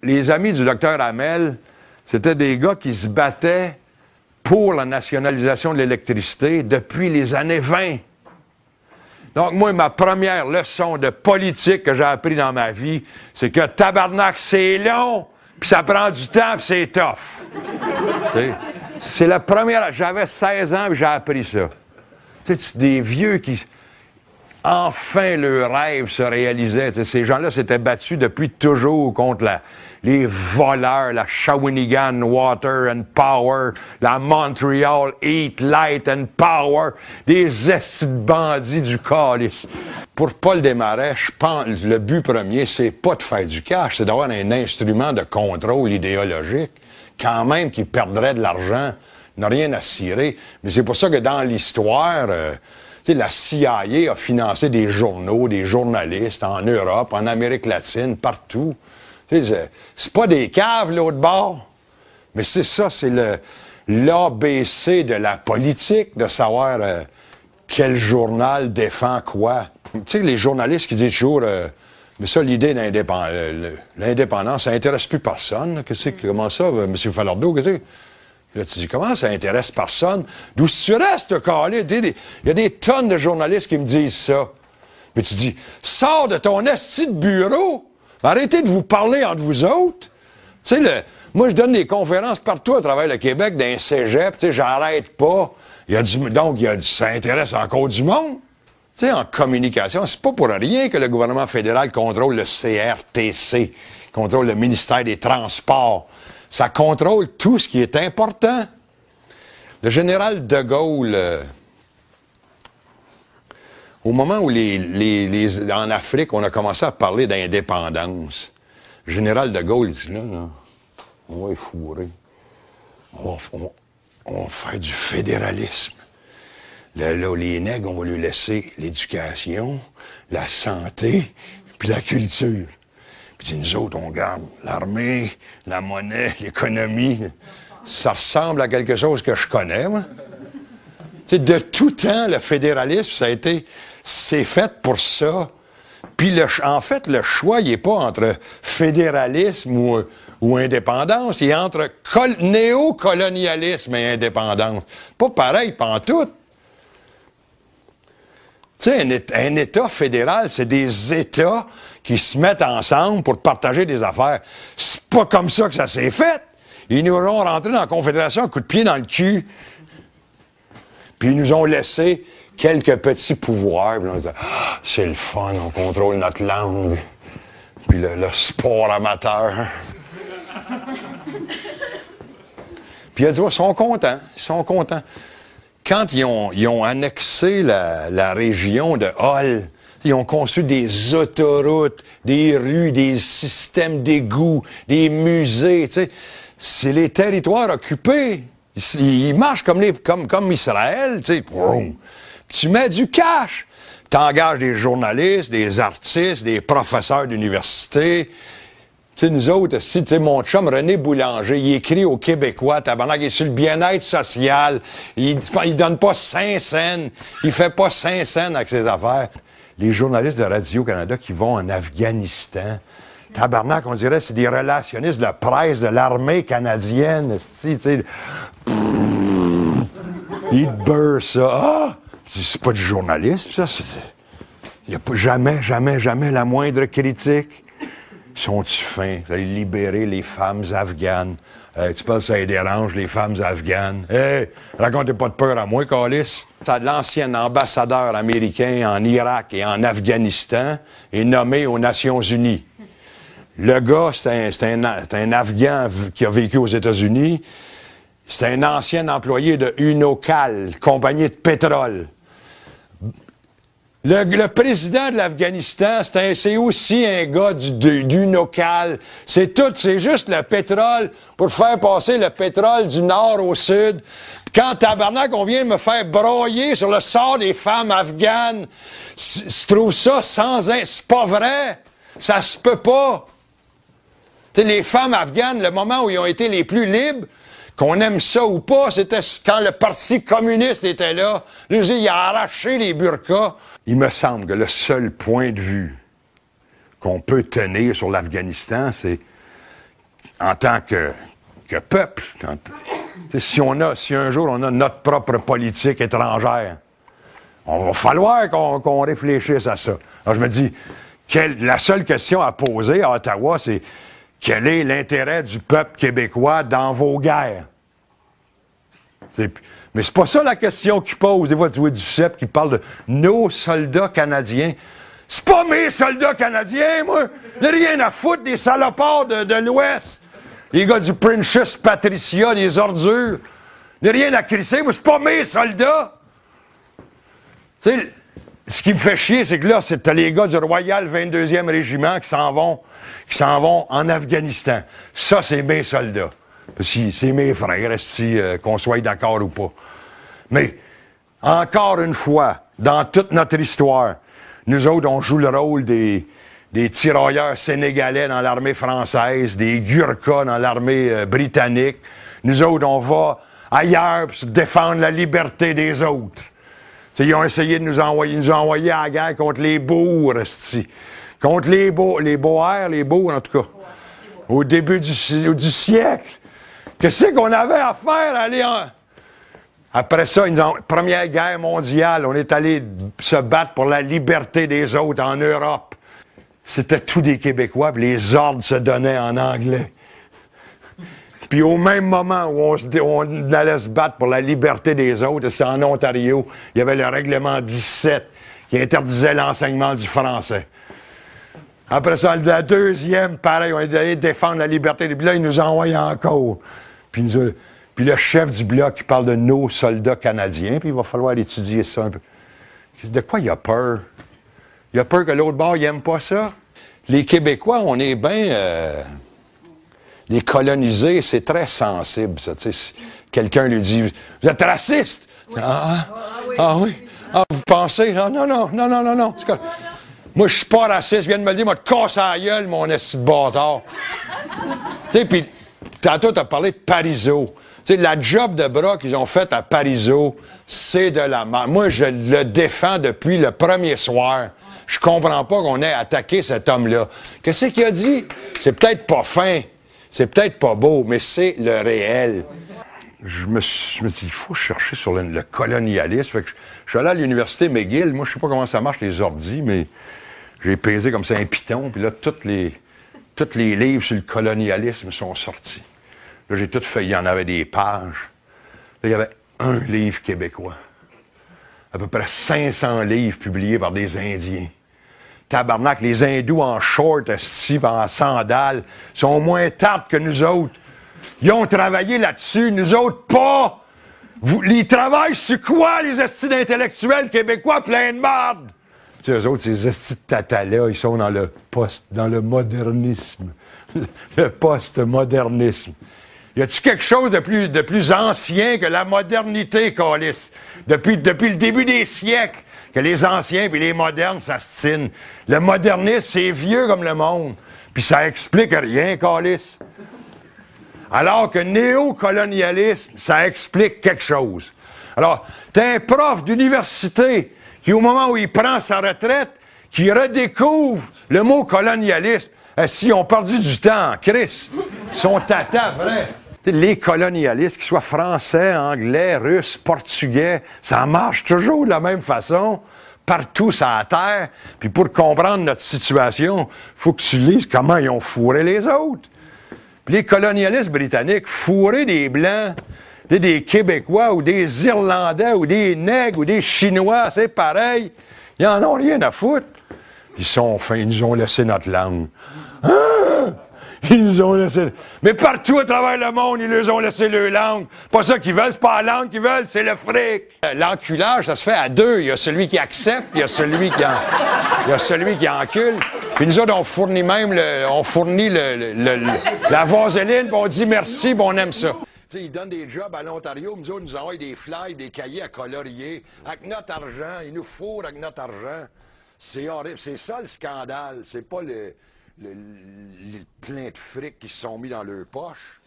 Les amis du docteur Hamel, c'était des gars qui se battaient pour la nationalisation de l'électricité depuis les années 20. Donc, moi, ma première leçon de politique que j'ai appris dans ma vie, c'est que tabarnak, c'est long, puis ça prend du temps, puis c'est tough. C'est la première... J'avais 16 ans, puis j'ai appris ça. C'est des vieux qui... Enfin, leur rêve se réalisait. T'sais, ces gens-là s'étaient battus depuis toujours contre les voleurs, la Shawinigan Water and Power, la Montreal Heat, Light and Power, des estis de bandits du calice. Pour Paul Desmarais, je pense le but premier, c'est pas de faire du cash, c'est d'avoir un instrument de contrôle idéologique. Quand même qu'il perdrait de l'argent, n'a rien à cirer. Mais c'est pour ça que dans l'histoire... la CIA a financé des journaux, des journalistes en Europe, en Amérique latine, partout. C'est pas des caves, l'autre bord. Mais c'est ça, c'est l'ABC de la politique, de savoir quel journal défend quoi. Tu sais, les journalistes qui disent toujours... mais ça, l'idée l'indépendance, ça n'intéresse plus personne. Comment ça, M. Falardeau? Là, tu dis, comment ça intéresse personne? D'où tu restes, calé? Il y a des tonnes de journalistes qui me disent ça. Mais tu dis, sors de ton esti de bureau. Arrêtez de vous parler entre vous autres. Tu sais, moi, je donne des conférences partout à travers le Québec, dans un cégep. Tu sais, j'arrête pas. Ça intéresse encore du monde. Tu sais, en communication, c'est pas pour rien que le gouvernement fédéral contrôle le CRTC, contrôle le ministère des Transports. Ça contrôle tout ce qui est important. Le général de Gaulle, au moment où en Afrique, on a commencé à parler d'indépendance, le général de Gaulle dit, là, on va effourrer. On va faire du fédéralisme. Là, les nègres, on va lui laisser l'éducation, la santé, puis la culture. Puis nous autres, on garde l'armée, la monnaie, l'économie. Ça ressemble à quelque chose que je connais, moi. T'sais, de tout temps, le fédéralisme, c'est fait pour ça. Puis, en fait, le choix, il n'est pas entre fédéralisme ou indépendance. Il est entre néocolonialisme et indépendance. Pas pareil, pantoute. Tu sais, un État fédéral, c'est des États qui se mettent ensemble pour partager des affaires. C'est pas comme ça que ça s'est fait. Ils nous ont rentré dans la Confédération un coup de pied dans le cul. Puis ils nous ont laissé quelques petits pouvoirs. Puis on dit, c'est le fun, on contrôle notre langue. Puis le sport amateur. Puis il a dit, ils sont contents, ils sont contents. Quand ils ont annexé la région de Hull, ils ont construit des autoroutes, des rues, des systèmes d'égouts, des musées, tu sais. C'est les territoires occupés. Ils marchent comme Israël, tu sais. Tu mets du cash. Tu engages des journalistes, des artistes, des professeurs d'université. Tu sais, nous autres, tu sais, mon chum René Boulanger, il écrit aux Québécois, tabarnak, il est sur le bien-être social. Il donne pas 5 cents. Il fait pas 5 cents avec ses affaires. Les journalistes de Radio-Canada qui vont en Afghanistan, tabarnak, on dirait c'est des relationnistes de presse de l'armée canadienne. Tu sais, ils te beurrent ça. Ah! C'est pas du journalisme, ça. Il n'y a pas jamais la moindre critique. Sont-ils fins? Vous allez libérer les femmes afghanes. Tu penses que ça les dérange, les femmes afghanes? Racontez pas de peur à moi, Calice. L'ancien ambassadeur américain en Irak et en Afghanistan est nommé aux Nations unies. Le gars, c'est un Afghan qui a vécu aux États-Unis. C'est un ancien employé de Unocal, compagnie de pétrole. Le président de l'Afghanistan, c'est aussi un gars d'Unocal. C'est juste le pétrole pour faire passer le pétrole du nord au sud. Quand, tabarnak, on vient me faire broyer sur le sort des femmes afghanes, je trouve ça c'est pas vrai. Ça se peut pas. T'sais, les femmes afghanes, le moment où ils ont été les plus libres, qu'on aime ça ou pas, c'était quand le Parti communiste était là. Lui, il a arraché les burqas. Il me semble que le seul point de vue qu'on peut tenir sur l'Afghanistan, c'est en tant que peuple, si un jour on a notre propre politique étrangère, on va falloir qu'on réfléchisse à ça. Alors je me dis, la seule question à poser à Ottawa, c'est quel est l'intérêt du peuple québécois dans vos guerres? Mais c'est pas ça la question qu'il pose. Des fois, tu vois du CEP qui parle de nos soldats canadiens. C'est pas mes soldats canadiens, moi! J'ai rien à foutre des salopards de l'Ouest. Les gars du Princess Patricia, des ordures. J'ai rien à crisser, moi, c'est pas mes soldats! Tu sais, ce qui me fait chier, c'est que là, t'as les gars du Royal 22e Régiment qui s'en vont en Afghanistan. Ça, c'est mes soldats. C'est mes frères, qu'on soit d'accord ou pas. Mais, encore une fois, dans toute notre histoire, nous autres, on joue le rôle des tirailleurs sénégalais dans l'armée française, des Gurkhas dans l'armée britannique. Nous autres, on va ailleurs pour défendre la liberté des autres. T'sais, ils ont essayé de nous envoyer à la guerre contre les Boers, contre les Boers, en tout cas, au début du siècle. Qu'est-ce qu'on avait à faire, aller en... Après ça, Première Guerre mondiale, on est allé se battre pour la liberté des autres en Europe. C'était tous des Québécois, puis les ordres se donnaient en anglais. Puis au même moment où on allait se battre pour la liberté des autres, c'est en Ontario, il y avait le règlement 17 qui interdisait l'enseignement du français. Après ça, la deuxième, pareil, on est allé défendre la liberté. Puis là, ils nous envoient encore. Puis le chef du Bloc, il parle de nos soldats canadiens, puis il va falloir étudier ça un peu. De quoi il a peur? Il a peur que l'autre bord, il n'aime pas ça? Les Québécois, on est bien... les colonisés, c'est très sensible, ça. Si quelqu'un lui dit « Vous êtes raciste! Oui. » Ah oui? Ah, vous pensez? Ah, non. Moi, je suis pas raciste. Je viens de me le dire, moi, te casse la gueule, mon esti de bâtard. Tu sais, puis tantôt, tu as parlé de Parizeau. Tu sais, la job de bras qu'ils ont faite à Parizeau, c'est de la merde. Moi, je le défends depuis le premier soir. Je comprends pas qu'on ait attaqué cet homme-là. Qu'est-ce qu'il a dit? C'est peut-être pas fin. C'est peut-être pas beau, mais c'est le réel. Je me suis dit, il faut chercher sur le colonialisme. Fait que je suis allé à l'université McGill. Moi, je sais pas comment ça marche, les ordis, mais j'ai pesé comme ça un piton. Puis là, tous les livres sur le colonialisme sont sortis. Là, j'ai tout fait. Il y en avait des pages. Là, il y avait un livre québécois. À peu près 500 livres publiés par des Indiens. Tabarnak, les hindous en short, en sandales, sont moins tartes que nous autres. Ils ont travaillé là-dessus, nous autres pas! Ils travaillent sur quoi, les estis d'intellectuels québécois plein de merde? Tu sais, eux autres, ces estis de tata-là, ils sont dans le modernisme. Le post-modernisme. Y a-tu quelque chose de plus ancien que la modernité, câlisse? Depuis le début des siècles, que les anciens et les modernes s'astinent. Le modernisme, c'est vieux comme le monde. Puis ça explique rien, câlisse. Alors que néocolonialisme, ça explique quelque chose. Alors, t'as un prof d'université qui, au moment où il prend sa retraite, qui redécouvre le mot colonialisme. Si on perdu du temps, Chris, son tata, vrai. Les colonialistes, qu'ils soient français, anglais, russes, portugais, ça marche toujours de la même façon, partout sur la terre. Puis pour comprendre notre situation, il faut que tu lises comment ils ont fourré les autres. Puis les colonialistes britanniques fourraient des Blancs, des Québécois ou des Irlandais ou des Nègres ou des Chinois, c'est pareil. Ils en ont rien à foutre. Ils sont fins, ils nous ont laissé notre langue. Ah! Ils nous ont laissé... Mais partout à travers le monde, ils nous ont laissé leur langue. Pas ça qu'ils veulent, c'est pas la langue qu'ils veulent, c'est le fric. L'enculage, ça se fait à deux. Il y a celui qui accepte, il y a celui qui encule. Puis nous autres, on fournit même la vaseline, puis on dit merci, puis on aime ça. T'sais, ils donnent des jobs à l'Ontario, nous autres, ils nous envoient des flyers, des cahiers à colorier. Avec notre argent, ils nous fourrent avec notre argent. C'est horrible. C'est ça le scandale. C'est pas le plein de fric qui se sont mis dans leur poche.